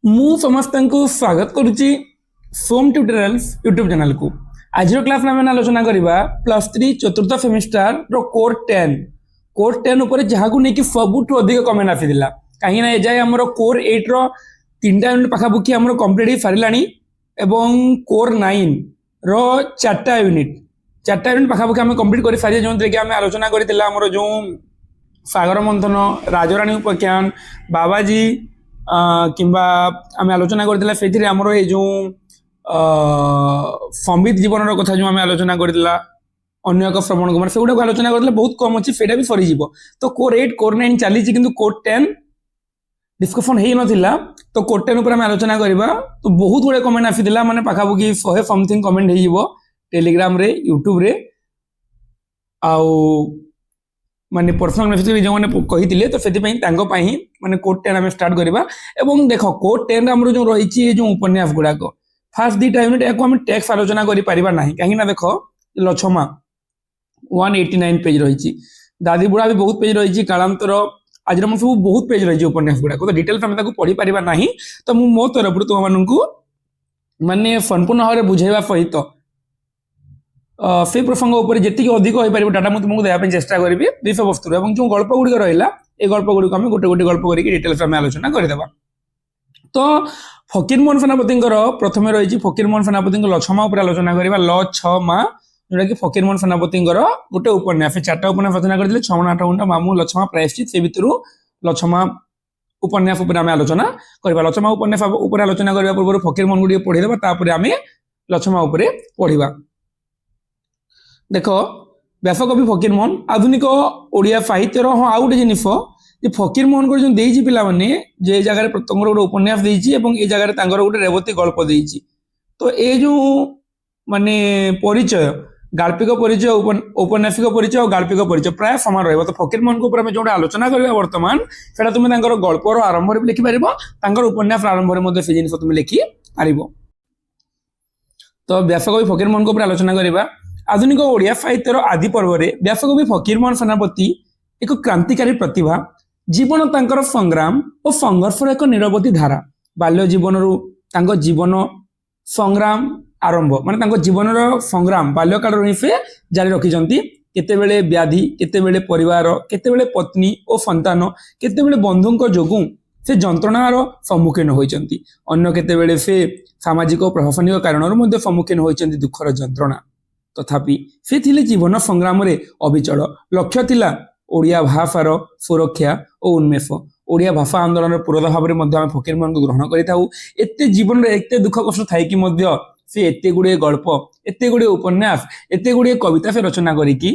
ମୁଁ ସମସ୍ତଙ୍କୁ ସ୍ୱାଗତ କରୁଛି ସୋମ ଟ୍ୟୁଟୋରିଆଲ୍ସ ୟୁଟ୍ୟୁବ ଚ୍ୟାନେଲକୁ। ଆଜିର କ୍ଲାସ୍ରେ ଆମେ ଆଲୋଚନା କରିବା +3 ଚତୁର୍ଥ ସେମିଷ୍ଟାରର କୋର୍ 10 ଉପରେ ଯାହାକୁ ନେଇକି ସବୁଠୁ ଅଧିକ କମେଣ୍ଟ ଆସିଥିଲା। କାହିଁକିନା ଏଯାଏ ଆମର କୋର୍ 8ର 3ଟା ୟୁନିଟ୍ ପାଖାପାଖି ଆମର କମ୍ପ୍ଲିଟ୍ ହେଇସାରିଲାଣି ଏବଂ କୋର୍ 9ର 4ଟା ୟୁନିଟ୍ ପାଖାପାଖି ଆମେ କମ୍ପ୍ଲିଟ୍ କରିସାରିଛେ, ଯେଉଁଥିରେ କି ଆମେ ଆଲୋଚନା କରିଥିଲା ଆମର ଯେଉଁ ସାଗର ମନ୍ଥନ, ରାଜରାଣୀ ଉପାଖ୍ୟାନ, ବାବାଜୀ କିମ୍ବା ଆମେ ଆଲୋଚନା କରିଥିଲା ସେଥିରେ ଆମର ଏଇ ଯେଉଁ ସମ୍ବିତ ଜୀବନର କଥା ଯେଉଁ ଆମେ ଆଲୋଚନା କରିଥିଲା, ଅନ୍ୟ ଏକ ଶ୍ରବଣ କୁମାର, ସେଗୁଡ଼ାକୁ ଆଲୋଚନା କରିଥିଲେ। ବହୁତ କମ୍ ଅଛି, ସେଇଟା ବି ସରିଯିବ। ତ କୋର୍ 8 କୋର୍ 9 ଚାଲିଛି, କିନ୍ତୁ କୋର୍ 10 ଡିସ୍କସନ୍ ହେଇନଥିଲା। ତ କୋର୍ 10 ଉପରେ ଆମେ ଆଲୋଚନା କରିବା। ତ ବହୁତ ଗୁଡ଼େ କମେଣ୍ଟ ଆସିଥିଲା, ମାନେ ପାଖାପାଖି 100 ସମଥିଙ୍ଗ କମେଣ୍ଟ ହେଇଯିବ ଟେଲିଗ୍ରାମରେ, ୟୁଟ୍ୟୁବରେ, ଆଉ ମାନେ पर्सनल मेसेज जो कही तो से माने कोर्ट 10 आम स्टार्ट करवा। देख कोर्ट 10 आम जो रही जो उपन्यास गुड़ाक फास्ट 2टा यूनिट या टेक्स्ट आलोचना करना कहीं देख लछमा 189 पेज रही, दादी बुढ़ा भी बहुत पेज रही, कालांतर आज सब बहुत पेज रही उपन्यास गुड़ाक। तो डिटेल्स आम पढ़ी पार ना। तो मुझे मो तरफ तुमको माने संपूर्ण भाव में बुझेवा सहित से प्रसंग उपर जी अधिक हो पार डाटा मुझे तुमको देवाई चेष्टा करी विषय वस्तु और जो गल्प गुड़िक रहा ये गल्प गुड़िक आम गोटे गोटे गल्प करके डिटेल्स आम आलोचना करदेवा। तो फकीरमोहन सेनापति प्रथम रही फकीरमोहन सेनापति लछमा उपर आलोचना करवा। लछमा जोटा कि फकीरमोहन सेनापति गोटे उपन्यास, 4टा उपन्यास रचना करते 6 8 घंटा मामू लछमा प्रायश्चित, से भितर लछमा उपन्यास उपर आम आलोचना करवा। लछमा उपन्यास उपर आलोचना करने पूर्व फकीरमोहन गुड़िक पढ़ीदेवा, तापर आम लछमा उपर पढ़ा। देख व्यासकवि फकीरमोहन आधुनिक ओडिया साहित्यर हाँ आउ गोटे जिनिस फकीरमोहन को जो देजी पिला माने जे जगह प्रतंगर गोटे उपन्यास देजी एवं ए जगह गोटे रेवती गल्प देजी। तो ये जो माने परिचय गाल्पिक परिचय, औपन्यासिक परिचय और गाल्पिक परिचय प्राय समान रहा। तो फकीरमोहन को जो आलोचना करवा बर्तमान से तुम गल्पर आरंभ में लिखिपार, उपन्यास आरंभ में से जिन तुम लिखिपार। तो व्यासकवि फकीरमोहन को आलोचना करवा। आधुनिक ओडिया साहित्यर आदि पर्व में व्यासकवि फकीरमोहन सेनापति एक क्रांतिकारी प्रतिभा, जीवन तांकर संग्राम और संघर्षर एक निरवधि धारा। बाल्य जीवन जीवन संग्राम आरंभ माने जीवन संग्राम बाल्य काल ही से जारी रखिंट। केतेबेले व्याधि, केतेबेले परिवार, केतेबेले पत्नी और संतान, केतेबेले बंधुंक जोगु से जंत्रणार सम्मुखीन होइचंती, अन्य केतेबेले से सामाजिक और प्रशासनिक कारण सम्मुखीन होइचंती दुखर जंत्रणा। तथापि से थिले जीवन संग्राम रे अविचल। लक्ष्य थिला ओडिया भाषार सुरक्षा और उन्मेष। ओडिया भाषा आंदोलन पुरोधा भाव में फकीरमोहन को ग्रहण करिथाउ। एते जीवन रे एते दुख कष्ट थाई कि मध्य से एते गुडे गल्प, एते गुडे उपन्यास, एते गुडे कविता से रचना करिकी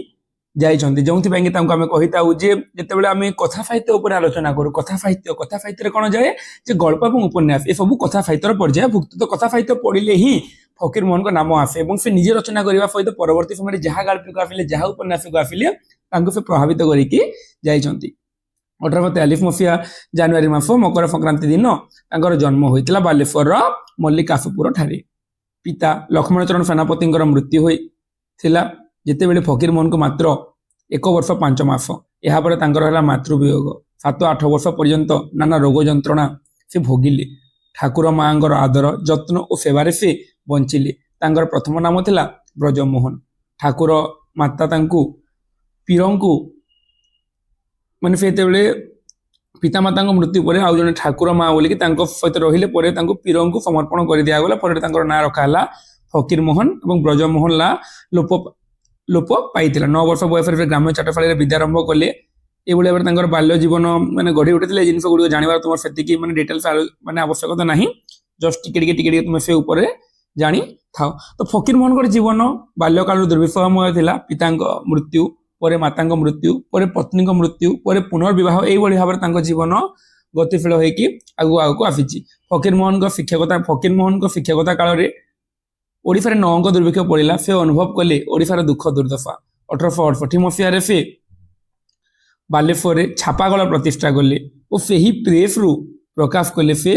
जाइछंती, जोंथि कि तांको आमे कहिताउ जे जेतेबेले आमे कथा साहित्य उपर आलोचना करू, कथा साहित्य रे कोन जाए जे गल्प और उपन्यास ए सब कथा साहित्यर पर्याय भुक्त। तो कथा साहित्य पढ़िले ही फकीरमोहन का नाम आसे और से निजे रचना करने सहित परवर्ती समय जहाँ गाल्पिक आसिले जहाँ उपन्यासिक आसिले से प्रभावित करके जाइछंती। 1843 मसीहा जनवरी मास मकर संक्रांति दिन जन्म होता बालेश्वर मल्लिकाशपुर ठारे। पिता लक्ष्मणचरण सेनापति मृत्यु होता जितेबले फकीरमोहन को मात्र 1 वर्ष 5 मास। यापर मातृवियोग। 7-8 वर्ष पर्यंत नाना रोग जंत्रणा से भोगिले। ठाकुर माँ आदर जत्न और सेवारे से बंचिले। तांकर प्रथम नाम थिला ब्रजमोहन। ठाकुर माता तांकु पीरंकु माने सेतेबेले पिता माता मृत्यु पर आउ जने ठाकुर माँ बोलिकी सहित रहिले परे तांकु पीरंकु समर्पण कर दिया गला। पर तांकर नाम रखा फकीरमोहन और ब्रजमोहन लोप पाइथिला। 9 वर्ष बयस ग्राम्य चाटशाला विद्यारंभ कले। ये बाल्य जीवन माने गढ़ी उठे जिन गुड़ जानवर तुम से माने डिटेल्स माने आवश्यकता नहीं, जस्ट टिके तुम से ऊपर जानी थाओ। तो फकीरमोहन जीवन बाल्यकाल दुर्विषहमय थिला। पिता मृत्यु पर माता मृत्यु पर पत्नी मृत्यु पर पुनर्विवाह यही भाव में जीवन गतिशील होगी आगु आगु आसी। फकीरमोहन शिक्षकता काल में ओडिशा रे 9 अंक दुर्भिक्ष पड़ा। से अनुभव कले ओडिशार दुख दुर्दशा। 1868 मसीह से बालेश्वर छापाकल प्रतिष्ठा कले और से ही प्रेस रु प्रकाश कले। से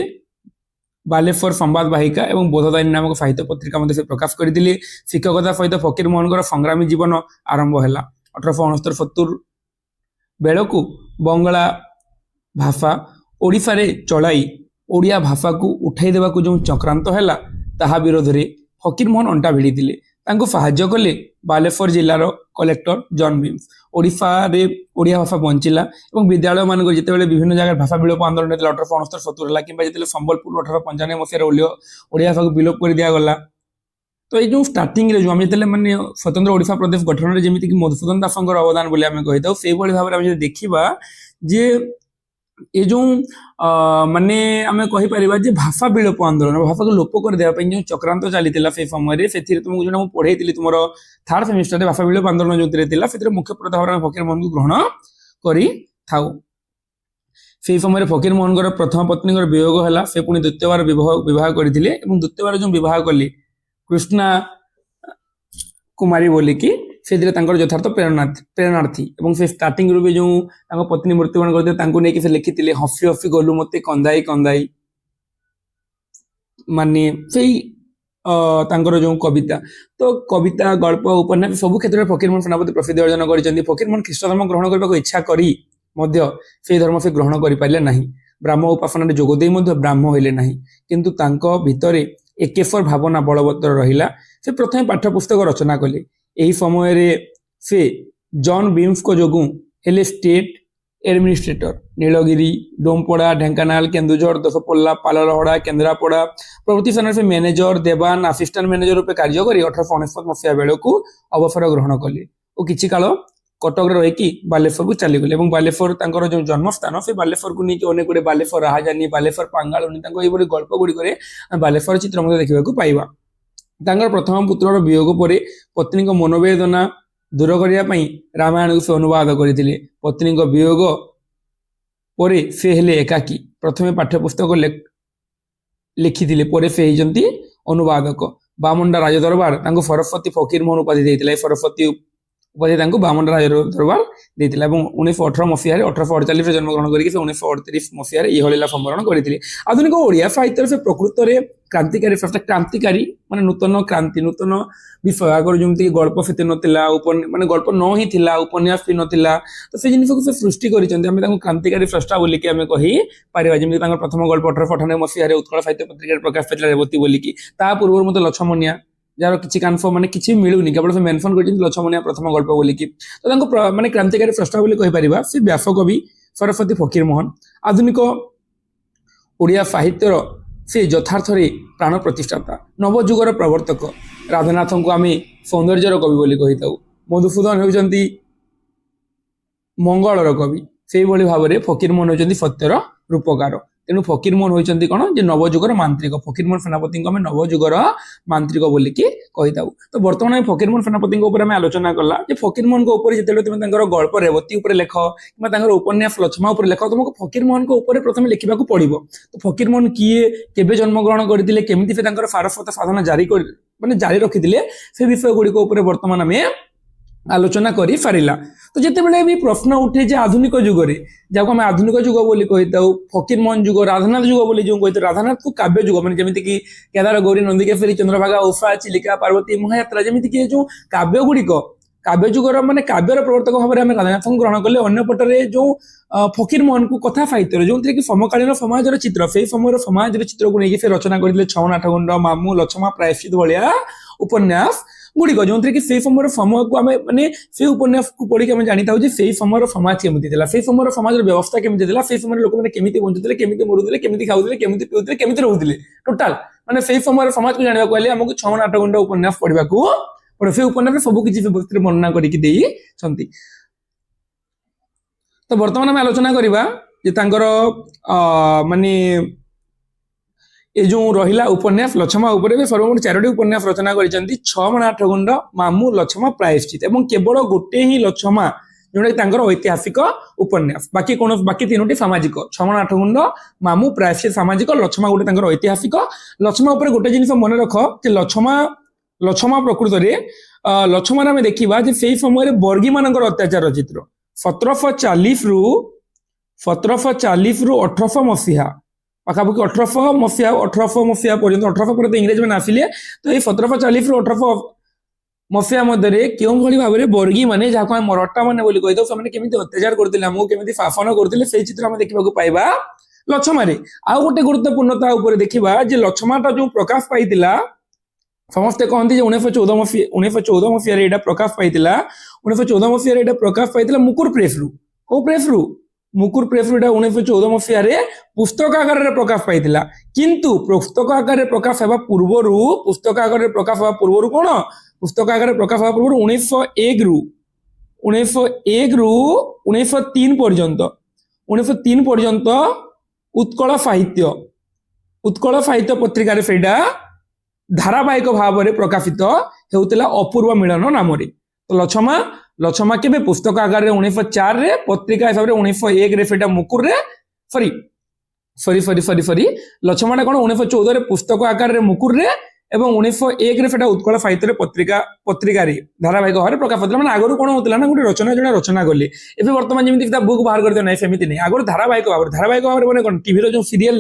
बालेश्वर संवाद वाहिका और बोधदायिनी नामक साहित्य पत्रिका से प्रकाश करते। शिक्षकता सहित फकीरमोहन संग्रामी जीवन आरंभ है। 1869-70 बेलू बंगला भाषा ओडिशा रे चलाई ଓଡ଼ିଆ ଭାଷାକୁ ଉଠାଇ ଦେବାକୁ ଯେଉଁ ଚକ୍ରାନ୍ତ ହେଲା ତାହା ବିରୋଧରେ ଫକୀରମୋହନ ଅଣ୍ଟା ଭିଡ଼ିଥିଲେ। ତାଙ୍କୁ ସାହାଯ୍ୟ କଲେ ବାଲେଶ୍ୱର ଜିଲ୍ଲାର କଲେକ୍ଟର ଜନ୍ ବିମ୍ସ। ଓଡ଼ିଶାରେ ଓଡ଼ିଆ ଭାଷା ବଞ୍ଚିଲା ଏବଂ ବିଦ୍ୟାଳୟମାନଙ୍କରେ ଯେତେବେଳେ ବିଭିନ୍ନ ଜାଗାରେ ଭାଷା ବିଲୋପ ଆନ୍ଦୋଳନ ହେଇଥିଲା 1869-70 ହେଲା, କିମ୍ବା ଯେତେବେଳେ ସମ୍ବଲପୁର 1895 ମସିହାରେ ଓଡ଼ିଆ ଭାଷାକୁ ବିଲୋପ କରି ଦିଆଗଲା। ତ ଏଇ ଯେଉଁ ଷ୍ଟାର୍ଟିଂରେ ଯେଉଁ ଆମେ ଯେତେବେଳେ ମାନେ ସ୍ୱତନ୍ତ୍ର ଓଡ଼ିଶା ପ୍ରଦେଶ ଗଠନରେ ଯେମିତିକି ମଧୁସୂଦନ ଦାସଙ୍କର ଅବଦାନ ବୋଲି ଆମେ କହିଥାଉ, ସେଇଭଳି ଭାବରେ ଆମେ ଯଦି ଦେଖିବା ଯେ ଏ ଯେଉଁ ମାନେ ଆମେ କହିପାରିବା ଯେ ଭାଷା ବିଲୋପ ଆନ୍ଦୋଳନ, ଭାଷାକୁ ଲୋପ କରିଦେବା ପାଇଁ ଯେଉଁ ଚକ୍ରାନ୍ତ ଚାଲିଥିଲା ସେଇ ସମୟରେ, ସେଥିରେ ତୁମକୁ ଯେଉଁଟା ମୁଁ ପଢ଼େଇଥିଲି ତୁମର ଥାର୍ଡ ସେମିଷ୍ଟରରେ ଭାଷା ବିଲୋପ ଆନ୍ଦୋଳନ ଯେଉଁଥିରେ ଥିଲା, ସେଥିରେ ମୁଖ୍ୟ ପ୍ରଥା ଭାବରେ ଆମେ ଫକୀରମୋହନଙ୍କୁ ଗ୍ରହଣ କରିଥାଉ। ସେହି ସମୟରେ ଫକୀରମୋହନଙ୍କର ପ୍ରଥମ ପତ୍ନୀଙ୍କର ବିୟୋଗ ହେଲା। ସେ ପୁଣି ଦ୍ୱିତୀୟବାର ବିବାହ କରିଥିଲେ ଏବଂ ଦ୍ୱିତୀୟବାର ଯେଉଁ ବିବାହ କଲେ କୃଷ୍ଣା କୁମାରୀ ବୋଲିକି, ସେଥିରେ ତାଙ୍କର ଯଥାର୍ଥ ପ୍ରେରଣାର୍ଥୀ ଏବଂ ସେ ଷ୍ଟାର୍ଟିଂରୁ ବି ଯେଉଁ ତାଙ୍କ ପତ୍ନୀ ମୃତ୍ୟୁବରଣ କରିଥିଲେ ତାଙ୍କୁ ନେଇକି ସେ ଲେଖିଥିଲେ ହସି ହସି ଗଲୁ ମୋତେ କନ୍ଦାଇ କନ୍ଦାଇ, ମାନେ ସେଇ ତାଙ୍କର ଯେଉଁ କବିତା, ତ କବିତା ଗଳ୍ପ ଉପନ୍ୟାସ ସବୁ କ୍ଷେତ୍ରରେ ଫକୀରମୋହନ ସେନାପତି ପ୍ରସିଦ୍ଧି ଅର୍ଜନ କରିଛନ୍ତି। ଫକୀରମୋହନ ଖ୍ରୀଷ୍ଟ ଧର୍ମ ଗ୍ରହଣ କରିବାକୁ ଇଚ୍ଛା କରି ମଧ୍ୟ ସେହି ଧର୍ମ ସେ ଗ୍ରହଣ କରିପାରିଲେ ନାହିଁ। ବ୍ରାହ୍ମ ଉପାସନାରେ ଯୋଗ ଦେଇ ମଧ୍ୟ ବ୍ରାହ୍ମ ହେଲେ ନାହିଁ, କିନ୍ତୁ ତାଙ୍କ ଭିତରେ ଏକେଶ୍ୱର ଭାବନା ବଳବତ୍ତର ରହିଲା। ସେ ପ୍ରଥମେ ପାଠ୍ୟପୁସ୍ତକ ରଚନା କଲେ। ଏହି ସମୟରେ ସେ ଜନ୍ ବିମ୍ସଙ୍କ ଯୋଗୁଁ ହେଲେ ଷ୍ଟେଟ୍ ଏଡମିନିଷ୍ଟ୍ରେଟର। ନୀଳଗିରି, ଡୋମପଡ଼ା, ଢେଙ୍କାନାଳ, କେନ୍ଦୁଝର, ଦଶପଲ୍ଲା, ପାଲଲହଡ଼ା, କେନ୍ଦ୍ରାପଡ଼ା ପ୍ରଭୃତି ସ୍ଥାନରେ ସେ ମ୍ୟାନେଜର, ଦେବାନ, ଆସିଷ୍ଟାଣ୍ଟ ମ୍ୟାନେଜର ରୂପେ କାର୍ଯ୍ୟ କରି 1899 ମସିହା ବେଳକୁ ଅବସର ଗ୍ରହଣ କଲେ ଓ କିଛି କାଳ କଟକରେ ରହିକି ବାଲେଶ୍ୱରକୁ ଚାଲିଗଲେ। ଏବଂ ବାଲେଶ୍ୱର ତାଙ୍କର ଯେଉଁ ଜନ୍ମସ୍ଥାନ, ସେ ବାଲେଶ୍ୱରକୁ ନେଇକି ଅନେକ ଗୁଡ଼ିଏ ବାଲେଶ୍ୱର ରାହାଜାନୀ, ବାଲେଶ୍ୱର ପାଙ୍ଗାଳୁନି, ତାଙ୍କ ଏଇଭଳି ଗଳ୍ପ ଗୁଡ଼ିକରେ ବାଲେଶ୍ୱର ଚିତ୍ର ମଧ୍ୟ ଦେଖିବାକୁ ପାଇବା। ତାଙ୍କର ପ୍ରଥମ ପୁତ୍ରର ବିୟୋଗ ପରେ ପତ୍ନୀଙ୍କ ମନୋବେଦନା ଦୂର କରିବା ପାଇଁ ରାମାୟଣକୁ ସେ ଅନୁବାଦ କରିଥିଲେ। ପତ୍ନୀଙ୍କ ବିୟୋଗ ପରେ ସେ ହେଲେ ଏକାକୀ। ପ୍ରଥମେ ପାଠ୍ୟପୁସ୍ତକ ଲେଖିଥିଲେ, ପରେ ସେ ହେଇଛନ୍ତି ଅନୁବାଦକ। ବାମଣ୍ଡା ରାଜଦରବାର ତାଙ୍କୁ ସରସ୍ୱତୀ ଫକୀରମୋହନ ଉପାଧି ଦେଇଥିଲା। ଏ ସରସ୍ୱତୀ ଉପାଧି ତାଙ୍କୁ ବାମଣ୍ଡା ରାଜଦରବାର ଦେଇଥିଲା ଏବଂ 1918 ମସିହାରେ 1848ରେ ଜନ୍ମଗ୍ରହଣ କରିକି ସେ 1938 ମସିହାରେ ଇହଲୀଳା ସମ୍ବରଣ କରିଥିଲେ। ଆଧୁନିକ ଓଡ଼ିଆ ସାହିତ୍ୟରେ ସେ ପ୍ରକୃତରେ କ୍ରାନ୍ତିକାରୀ ମାନେ ନୂତନ କ୍ରାନ୍ତି, ନୂତନ ବିଷୟ। ଆଗରୁ ଯେମିତିକି ଗଳ୍ପ ସେତେ ନଥିଲା, ମାନେ ଗଳ୍ପ ନ ହିଁ ଥିଲା, ଉପନ୍ୟାସ ବି ନଥିଲା, ତ ସେ ଜିନିଷକୁ ସେ ସୃଷ୍ଟି କରିଛନ୍ତି। ଆମେ ତାଙ୍କୁ କ୍ରାନ୍ତିକାରୀ ସ୍ରଷ୍ଟା ବୋଲିକି ଆମେ କହିପାରିବା। ଯେମିତି ତାଙ୍କର ପ୍ରଥମ ଗଳ୍ପ 1898 ମସିହାରେ ଉତ୍କଳ ସାହିତ୍ୟ ପତ୍ରିକାରେ ପ୍ରକାଶ ପାଇଥିଲା ରେବତୀ ବୋଲିକି। ତା ପୂର୍ବରୁ ମଧ୍ୟ ଲଛମନିଆ, ଯାହାର କିଛି କାନ୍ଫ ମାନେ କିଛି ମିଳୁନି, କେବଳ ସେ ମେନସନ କରିଛନ୍ତି ଲଛମନିଆ ପ୍ରଥମ ଗଳ୍ପ ବୋଲିକି। ତ ତାଙ୍କୁ ମାନେ କ୍ରାନ୍ତିକାରୀ ସ୍ରଷ୍ଟା ବୋଲି କହିପାରିବା। ସେ ବ୍ୟାସକବି ସରସ୍ୱତୀ ଫକୀରମୋହନ ଆଧୁନିକ ଓଡ଼ିଆ ସାହିତ୍ୟର ସେ ଯଥାର୍ଥରେ ପ୍ରାଣ ପ୍ରତିଷ୍ଠାତା, ନବଯୁଗର ପ୍ରବର୍ତ୍ତକ। ରାଧାନାଥଙ୍କୁ ଆମେ ସୌନ୍ଦର୍ଯ୍ୟର କବି ବୋଲି କହିଥାଉ। ମଧୁସୂଦନ ହେଉଛନ୍ତି ମଙ୍ଗଳର କବି। ସେଇଭଳି ଭାବରେ ଫକୀରମୋହନ ହେଉଛନ୍ତି ସତ୍ୟର ରୂପକାର। ତେଣୁ ଫକୀରମୋହନ ହେଉଛନ୍ତି କ'ଣ, ଯେ ନବଯୁଗର ମାନ୍ତ୍ରିକ। ଫକୀରମୋହନ ସେନାପତିଙ୍କୁ ଆମେ ନବଯୁଗର ମାନ୍ତ୍ରିକ ବୋଲିକି କହିଥାଉ। ତ ବର୍ତ୍ତମାନ ଆମେ ଫକୀରମୋହନ ସେନାପତିଙ୍କ ଉପରେ ଆମେ ଆଲୋଚନା କଲା ଯେ ଫକୀରମୋହନଙ୍କ ଉପରେ ଯେତେବେଳେ ତୁମେ ତାଙ୍କର ଗଳ୍ପ ରେବତୀ ଉପରେ ଲେଖ କିମ୍ବା ତାଙ୍କର ଉପନ୍ୟାସ ଲଛମା ଉପରେ ଲେଖ, ତୁମକୁ ଫକୀରମୋହନଙ୍କ ଉପରେ ପ୍ରଥମେ ଲେଖିବାକୁ ପଡ଼ିବ। ତ ଫକୀରମୋହନ କିଏ, କେବେ ଜନ୍ମଗ୍ରହଣ କରିଥିଲେ, କେମିତି ସେ ତାଙ୍କର ସାରସ୍ୱତ ସାଧନା ଜାରି ରଖିଥିଲେ, ସେ ବିଷୟ ଗୁଡ଼ିକ ଉପରେ ବର୍ତ୍ତମାନ ଆମେ ଆଲୋଚନା କରି ସାରିଲା। ତ ଯେତେବେଳେ ବି ପ୍ରଶ୍ନ ଉଠେ ଯେ ଆଧୁନିକ ଯୁଗରେ, ଯାହାକୁ ଆମେ ଆଧୁନିକ ଯୁଗ ବୋଲି କହିଥାଉ, ଫକୀରମୋହନ ଯୁଗ, ରାଧାନାଥ ଯୁଗ ବୋଲି ଯେଉଁ କହିଥାଉ, ରାଧାନାଥକୁ କାବ୍ୟ ଯୁଗ, ମାନେ ଯେମିତିକି କେଦାର, ଗୌରୀ, ନନ୍ଦିକେଶ୍ୱରୀ, ଚନ୍ଦ୍ରଭାଗା, ଉଷା, ଚିଲିକା, ପାର୍ବତୀ, ମହାଯାତ୍ରା, ଯେମିତିକି ଏ ଯେଉଁ କାବ୍ୟ ଗୁଡ଼ିକ, କାବ୍ୟ ଯୁଗର ମାନେ କାବ୍ୟର ପ୍ରବର୍ତ୍ତକ ଭାବରେ ଆମେ ରାଧାନାଥଙ୍କୁ ଗ୍ରହଣ କଲେ। ଅନ୍ୟପଟରେ ଯେଉଁ ଫକୀରମୋହନଙ୍କୁ କଥା ସାହିତ୍ୟରେ, ଯେଉଁଥିରେ କି ସମକାଳୀନ ସମାଜର ଚିତ୍ର, ସେଇ ସମୟର ସମାଜର ଚିତ୍ରକୁ ନେଇକି ସେ ରଚନା କରିଥିଲେ ଛଅଣ ଆଠଗୁଣ୍ଡ, ମାମୁଁ, ଲଛମା, ପ୍ରାୟଶ୍ଚିତ ଭଳିଆ ଉପନ୍ୟାସ ଗୁଡ଼ିକ, ଯେଉଁଥିରେ କି ସେଇ ସମୟର ସମୟକୁ ଆମେ ମାନେ ସେଇ ଉପନ୍ୟାସକୁ ପଢିକି ଆମେ ଜାଣିଥାଉ ଯେ ସେଇ ସମୟର ସମାଜ କେମିତି ଥିଲା, ସେଇ ସମୟର ସମାଜର ବ୍ୟବସ୍ଥା କେମିତି ଥିଲା, ସେଇ ସମୟରେ ଲୋକମାନେ କେମିତି ବଞ୍ଚୁଥିଲେ, କେମିତି ମରୁଥିଲେ, କେମିତି ଖାଉଥିଲେ, କେମିତି ପିଉଥିଲେ, କେମିତି ରହୁଥିଲେ। ଟୋଟାଲ ମାନେ ସେଇ ସମୟର ସମାଜକୁ ଜାଣିବାକୁ ହେଲେ ଆମକୁ ଛଅଣ ଆଠଗୁଣ୍ଡ ଉପନ୍ୟାସ ପଢିବାକୁ ପଡେ। ସେଇ ଉପନ୍ୟାସରେ ସବୁ କିଛି ବ୍ୟବସ୍ଥାରେ ବର୍ଣ୍ଣନା କରିକି ଦେଇଛନ୍ତି। ତ ବର୍ତ୍ତମାନ ଆମେ ଆଲୋଚନା କରିବା ଯେ ତାଙ୍କର ମାନେ ଏ ଯେଉଁ ରହିଲା ଉପନ୍ୟାସ ଲଛମା ଉପରେ ସର୍ବମୋଟ 4ଟି ଉପନ୍ୟାସ ରଚନା କରିଛନ୍ତି। ଛଅମାଣ ଆଠଗୁଣ୍ଡ, ମାମୁଁ, ଲଛମା, ପ୍ରାୟଶ୍ଚିତ ଏବଂ କେବଳ ଗୋଟେ ହିଁ ଲଛମା ଯେଉଁଟାକି ତାଙ୍କର ଐତିହାସିକ ଉପନ୍ୟାସ। ବାକି 3ଟି ସାମାଜିକ। ଛଅମାଣ ଆଠଗୁଣ୍ଡ, ମାମୁଁ, ପ୍ରାୟଶ୍ଚିତ ସାମାଜିକ, ଲଛମା ଗୋଟେ ତାଙ୍କର ଐତିହାସିକ। ଲଛମା ଉପରେ ଗୋଟେ ଜିନିଷ ମନେ ରଖ ଯେ ଲଛମା ପ୍ରକୃତରେ ଲଛମାରେ ଆମେ ଦେଖିବା ଯେ ସେଇ ସମୟରେ ବର୍ଗୀ ମାନଙ୍କର ଅତ୍ୟାଚାର ଚିତ୍ର। 1740ରୁ 1800 ମସିହା ପାଖାପାଖି 1800 ମସିହା ପର୍ଯ୍ୟନ୍ତ, 1800 ପରେ ଇଂରେଜମାନେ ଆସିଲେ। ତ ଏଇ 1740ରୁ 1800 ମସିହା ମଧ୍ୟରେ କେଉଁଭଳି ଭାବରେ ବର୍ଗୀ ମାନେ, ଯାହାକୁ ଆମେ ମରଟ୍ଟା ମାନେ ବୋଲି କହିଥାଉ, ସେମାନେ କେମିତି ଅତ୍ୟାଚାର କରୁଥିଲେ, ଆମକୁ କେମିତି ଶାସନ କରୁଥିଲେ, ସେଇ ଚିତ୍ର ଆମେ ଦେଖିବାକୁ ପାଇବା ଲଛମାରେ ଆଉ ଗୋଟେ ଗୁରୁତ୍ୱପୂର୍ଣ୍ଣତା ଉପରେ ଦେଖିବା ଯେ ଲଛମାଟା ଯୋଉ ପ୍ରକାଶ ପାଇଥିଲା ସମସ୍ତେ କହନ୍ତି ଯେ 1914 ମସିହାରେ ଏଇଟା ପ୍ରକାଶ ପାଇଥିଲା 1914 ମସିହାରେ ଏଇଟା ପ୍ରକାଶ ପାଇଥିଲା ମୁକୁର ପ୍ରେସରୁ କୋଉ ପ୍ରେସରୁ ମୁକୁର ପ୍ରେସରୁ ଏଇଟା 1914 ମସିହାରେ ପୁସ୍ତକ ଆକାରରେ ପ୍ରକାଶ ପାଇଥିଲା କିନ୍ତୁ ପୁସ୍ତକ ଆକାରରେ ପ୍ରକାଶ ହେବା ପୂର୍ବରୁ ପୁସ୍ତକ ଆକାରରେ ପ୍ରକାଶ ହେବା ପୂର୍ବରୁ କଣ ପୁସ୍ତକ ଆକାରରେ ପ୍ରକାଶ ହେବା ପୂର୍ବରୁ 1901 ରୁ 1903 ପର୍ଯ୍ୟନ୍ତ 1903 ପର୍ଯ୍ୟନ୍ତ ଉତ୍କଳ ସାହିତ୍ୟ ପତ୍ରିକାରେ ସେଇଟା ଧାରାବାହିକ ଭାବରେ ପ୍ରକାଶିତ ହେଉଥିଲା ଅପୂର୍ବ ମିଳନ ନାମରେ ତ ଲଛମା କେବେ ପୁସ୍ତକ ଆକାରରେ 1904 ରେ ପତ୍ରିକା ହିସାବରେ 1901 ରେ ସେଇଟା ମୁକୁରରେ ସରି ଲଛମାଟା କଣ 1914 ରେ ପୁସ୍ତକ ଆକାରରେ ମୁକୁରରେ ଏବଂ 1901 ରେ ସେଟା ଉତ୍କଳ ସାହିତ୍ୟରେ ପତ୍ରିକାରେ ଧାରାବାହିକ ଭାବରେ ପ୍ରକାଶ ପାଉଥିଲା ମାନେ ଆଗରୁ କଣ ହଉଥିଲା ନା ଗୋଟେ ଜଣେ ରଚନା କଲେ ଏବେ ବର୍ତ୍ତମାନ ଯେମିତି ବୁକ୍ ବାହାର କରିଦିଅ ନାହିଁ ସେମିତି ନାହିଁ ଆଗରୁ ଧାରାବାହିକ ଭାବରେ ମାନେ କଣ ଟିଭିର ଯୋଉ ସିରିଏଲ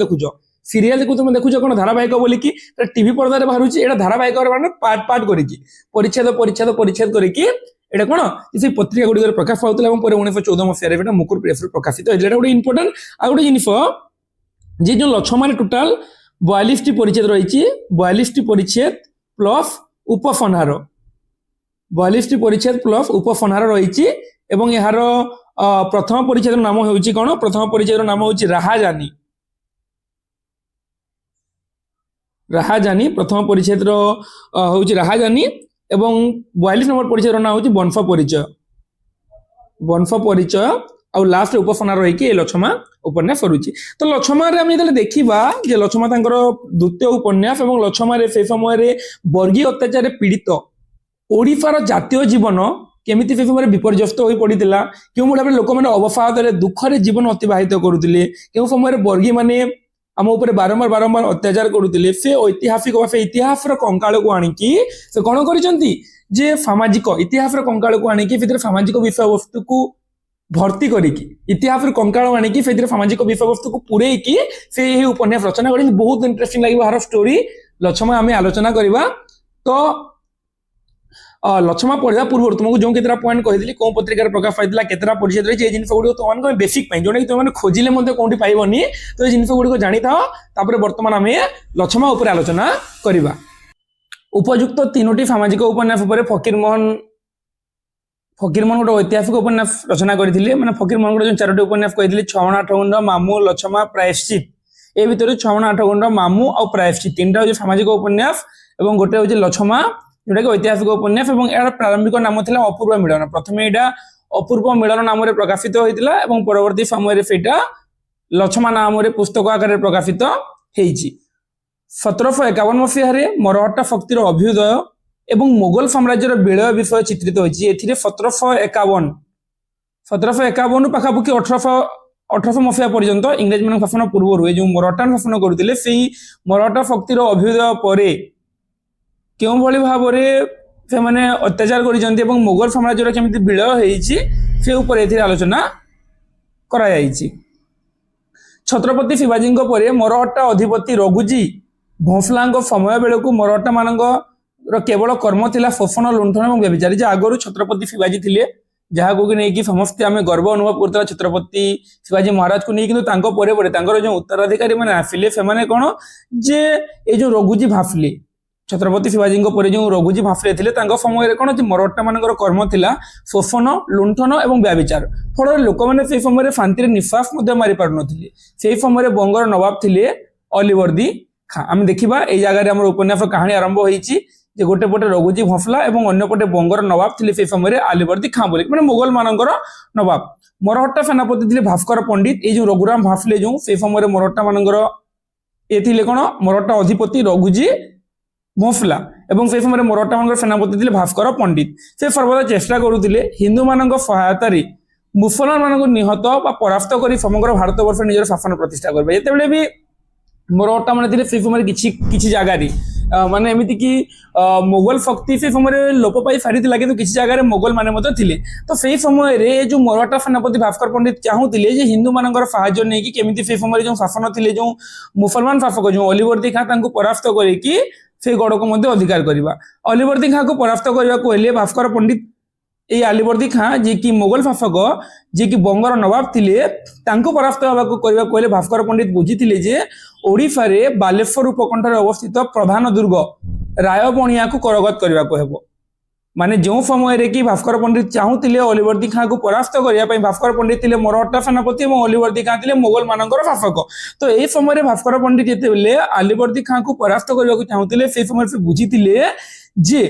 ତମେ ଦେଖୁଛ କଣ ଧାରାବାହିକ ବୋଲିକି ଟିଭି ପର୍ଦ୍ଦାରେ ବାହାରୁଛି ଏଇଟା ଧାରାବାହିକ ମାନେ ପାର୍ଟ କରିକି ପରିଚ୍ଛେଦ କରିକି ଏଇଟା କଣ ସେ ପତ୍ରିକା ଗୁଡ଼ିକରେ ପ୍ରକାଶ ପାଉଥିଲା ଏବଂ ପରେ 1914 ମସିହାରେ ଏଇଟା ମୁକୁର ପ୍ରେସରେ ପ୍ରକାଶିତ ହେଇଥିଲା ଏଇଟା ଗୋଟେ ଇମ୍ପୋର୍ଟାଣ୍ଟ ଆଉ ଗୋଟେ ଜିନିଷ ଯେ ଯୋଉ ଲଛମାରେ ଟୋଟାଲ 42ଟି ପରିଚ୍ଛେଦ ରହିଛି 42ଟି ପରିଚ୍ଛେଦ ପ୍ଲସ୍ ଉପସଂହାର ରହିଛି ଏବଂ ଏହାର ପ୍ରଥମ ପରିଚ୍ଛେଦର ନାମ ହେଉଛି କଣ ପ୍ରଥମ ପରିଚ୍ଛେଦର ନାମ ହେଉଛି ରାହାଜାନି ପ୍ରଥମ ପରିଚ୍ଛେଦର ହେଉଛି ରାହାଜାନି ଏବଂ 42 ନମ୍ବର ପରିଚ୍ଛେଦର ନାମ ହେଉଛି ବଂଶ ପରିଚୟ ଆଉ ଲାଷ୍ଟ ଉପସଂହାର ରହିକି ଏ ଲଛମା ଉପନ୍ୟାସ ସରୁଛି ତ ଲଛମାରେ ଆମେ ଯେତେବେଳେ ଦେଖିବା ଯେ ଲଛମା ତାଙ୍କର ଦ୍ୱିତୀୟ ଉପନ୍ୟାସ ଏବଂ ଲଛମାରେ ସେ ସମୟରେ ବର୍ଗୀୟ ଅତ୍ୟାଚାରରେ ପୀଡ଼ିତ ଓଡ଼ିଶାର ଜାତୀୟ ଜୀବନ କେମିତି ସେ ସମୟରେ ବିପର୍ଯ୍ୟସ୍ତ ହୋଇ ପଡ଼ିଥିଲା କେଉଁ ଭାବରେ ଲୋକମାନେ ଅବସାଦରେ ଦୁଃଖରେ ଜୀବନ ଅତିବାହିତ କରୁଥିଲେ କେଉଁ ସମୟରେ ବର୍ଗୀ ମାନେ ଆମ ଉପରେ ବାରମ୍ବାର ଅତ୍ୟାଚାର କରୁଥିଲେ ସେ ଇତିହାସର କଙ୍କାଳକୁ ଆଣିକି ସେ କଣ କରିଛନ୍ତି ଯେ ସାମାଜିକ ଇତିହାସର କଙ୍କାଳକୁ ଆଣିକି ସେଥିରେ ସାମାଜିକ ବିଷୟବସ୍ତୁକୁ ଭର୍ତ୍ତି କରିକି ଇତିହାସର କଙ୍କାଳ ଆଣିକି ସେଥିରେ ସାମାଜିକ ବିଷୟବସ୍ତୁକୁ ପୁରେଇକି ସେ ଏହି ଉପନ୍ୟାସ ରଚନା କରିଛନ୍ତି ବହୁତ ଇଣ୍ଟରେଷ୍ଟିଂ ଲାଗିବ ଏହାର ଷ୍ଟୋରି ଲଛମା ଆମେ ଆଲୋଚନା କରିବା ତ ଲଛମା ପଢିବା ପୂର୍ବରୁ ତୁମକୁ ଯେଉଁ କେତେଟା ପଏଣ୍ଟ କହିଥିଲି କୋଉ ପତ୍ରିକାରେ ପ୍ରକାଶ ପାଇଥିଲା କେତେଟା ପରିଚ୍ଛେଦ ରହିଛି এই ଜିନିଷ ଗୁଡ଼ିକ ତୁମମାନଙ୍କ ବେସିକ୍ ପାଇଁ ଯୋଉଟା କି ତୁମମାନେ ଖୋଜିଲେ ମଧ୍ୟ କୋଉଠି ପାଇବନି ତ এই ଜିନିଷ ଗୁଡ଼ିକ ଜାଣିଥାଅ ତାପରେ ବର୍ତ୍ତମାନ ଆମେ ଲଛମା ଉପରେ ଆଲୋଚନା କରିବା ଉପଯୁକ୍ତ ତିନୋଟି ସାମାଜିକ ଉପନ୍ୟାସ ଉପରେ ଫକୀରମୋହନ ଗୋଟେ ଐତିହାସିକ ଉପନ୍ୟାସ ରଚନା କରିଥିଲେ ମାନେ ଫକୀରମୋହନ ଗୋଟେ ଯେଉଁ ଚାରୋଟି ଉପନ୍ୟାସ କହିଥିଲେ ଛଅମାଣ ଆଠଗୁଣ୍ଠ ମାମୁ ଲଛମା ପ୍ରାୟଶ୍ଚିତ ଏ ଭିତରୁ ଛଅମାଣ ଆଠଗୁଣ୍ଠ ମାମୁ ଆଉ ପ୍ରାୟଶ୍ଚିତ ତିନିଟା ହେଉଛି ସାମାଜିକ ଉପନ୍ୟାସ ଏବଂ ଗୋଟେ ହେଉଛି ଲଛମା जोटा कि ऐतिहासिक उपन्यास और यार प्रारंभिक नाम था अपूर्व मिलन प्रथम यहाँ अपूर्व मिलन नाम प्रकाशित होता है परवर्ती समय लछमा नाम पुस्तक आकार प्रकाशित होती 1751 मसीह मरहट्टा शक्तिर अभ्युदय एवं मोगल साम्राज्यर विलय विषय चित्रित होती 1751 पाखापाखि 1800 मसीहा पर्यंत इंग्रेज मान शासन पूर्व जो मरहट्टा शासन करुले से मरहट्टा शक्तिर अभ्युदय पर क्यों भली भाव से मैंने अत्याचार कर मोगल साम्राज्य केमी विलय होती आलोचना कराई छत्रपति शिवाजी मरहट्टा अधिपति रघुजी भोसला समय बेलू मरहट्टा मान केवल कर्म थिला शोषण लुंठन और व्यभिचार आगु छत्रपति शिवाजी थे जहाँ को नहीं समस्ते आम गर्व अनुभव करता छत्रपति शिवाजी महाराज को नहीं कि जो उत्तराधिकारी मैंने आसिले से कौन जे ये जो रघुजी भाफले छत्रपति शिवाजी जो रघुजी भाफले थे समय कौन मरहट्टा मान कर्म थिला शोषण लुंठन और व्यभिचार फल लोक मैंने से समय शांति निश्वास मारी पार नी से समय बंगर नवाब थे अलीवर्दी खां आम देखा ये जगह आम उपन्यास कहानी आरंभ होती गोटे पटे रघुजी भोसला और अन्य पटे बंगर नवाब थे से समय अलीवर्दी खां बोली मैंने मोगल मानकर नवाब मरहट्टा सेनापति थे भास्कर पंडित ये जो रघुराम भाफले जो से समय मरहट्टा मानकर ये कौन मरहट्टा अधिपति रघुजी भोसला एवं से समय मरहट्टा मान सेनापति थे भास्कर पंडित से सर्वदा चेष्टा करुले हिंदू मान सहायता मुसलमान मान निहत परास्त कर समग्र भारत वर्ष निजर शासन प्रतिष्ठा करेंगे जिते भी मरहट्टा मान से समय किसी जगार माने एमती कि मोगल शक्ति से समय लोप पाई सारी कि किसी जगह मोगल माने थे तो से समय जो मरहट्टा सेनापति भास्कर पंडित चाहूले हिंदू मान साहाय्य नहीं कि केमी से समय जो शासन थे जो मुसलमान शासक जो अलीवर्दी खां परास्त करके से गढ़ को अधिकार करवा अलीवर्दी खां को परास्त करने भास्कर पंडित এই আলিবর্দী খাঁ যে কি মোগল শাসক যে কি বঙ্গর নবাব ଥିଲେ ତାଙ୍କୁ ପରାସ୍ତ କରିବାକୁ କହିଲେ ଭାସ୍କର ପଣ୍ଡିତ ବୁଝିଥିଲେ ଯେ ଓଡ଼ିଶାରେ ବାଲେଶ୍ୱର ଉପକଣ୍ଠରେ ଅବସ୍ଥିତ ପ୍ରଧାନ ଦୁର୍ଗ ରାୟବଣିଆକୁ କରଗତ କରିବାକୁ ହେବ। ମାନେ ଯେଉଁ ସମୟରେ କି ଭାସ୍କର ପଣ୍ଡିତ ଚାହୁଁଥିଲେ ଅଲିବର୍ଦୀ ଖାଁକୁ ପରାସ୍ତ କରିବା ପାଇଁ, ଭାସ୍କର ପଣ୍ଡିତ ଥିଲେ ମରହଟ୍ଟା ସେନାପତି ଏବଂ ଅଲିବର୍ଦୀ ଖାଁ ଥିଲେ ମୋଗଲ ମାନଙ୍କର ଶାସକ। ତ এই ସମୟରେ ଭାସ୍କର ପଣ୍ଡିତ ଯେତେବେଳେ ଆଲିବର୍ଦୀ ଖାଁକୁ ପରାସ୍ତ କରିବାକୁ ଚାହୁଁଥିଲେ সেই ସମୟରେ ସେ ବୁଝିଥିଲେ ଯେ